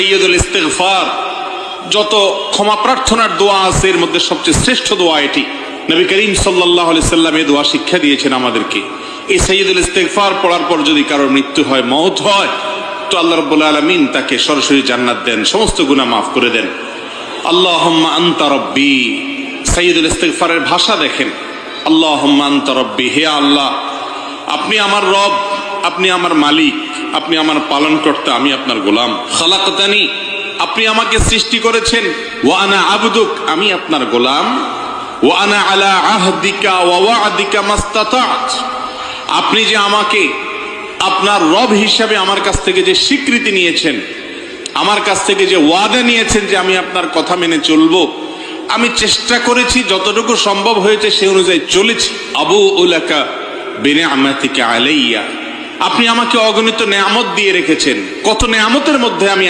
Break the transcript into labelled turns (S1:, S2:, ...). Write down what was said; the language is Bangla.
S1: সাইয়্যিদুল ইস্তিগফার, যত ক্ষমা প্রার্থনার দোয়া আছে এর মধ্যে সবচেয়ে শ্রেষ্ঠ দোয়া এটি। নবী করিম সাল্লাল্লাহু আলাইহি সাল্লাম এই দোয়া শিক্ষা দিয়েছেন আমাদেরকে। এই সাইয়্যিদুল ইস্তিগফার পড়ার পর যদি কারোর মৃত্যু হয়, মওত হয়, তো আল্লাহ রাব্বুল আলামিন তাকে সরাসরি জান্নাত দেন, সমস্ত গুনাহ মাফ করে দেন। আল্লাহুম্মা আনতা রাব্বি, সাইয়্যিদুল ইস্তিগফারের ভাষা দেখেন, আল্লাহুম্মা আনতা রাব্বি, হে আল্লাহ আপনি আমার রব, আপনি আমার মালিক, আপনি আমার পালনকর্তা, আমি আপনার গোলাম। খালাকতানি, আপনি আমাকে সৃষ্টি করেছেন। ওয়া আনা আবদুক, আমি আপনার গোলাম। ওয়া আনা আলা আহদিকা ওয়া ওয়া'দিকা মাস্তাতা'ত, আপনি যে আমাকে আপনার রব হিসাবে আমার কাছ থেকে যে স্বীকৃতি নিয়েছেন, আমার কাছ থেকে যে ওয়াদা নিয়েছেন যে আমি আপনার কথা মেনে চলবো, আমি চেষ্টা করেছি, যতটুকু সম্ভব হয়েছে সে অনুযায়ী চলেছি। আবু উলাকা বিনিআমাতিকা আলাইয়া, আপনি আমাকে অগণিত নেয়ামত দিয়ে রেখেছেন, কত নেয়ামতের মধ্যে আমি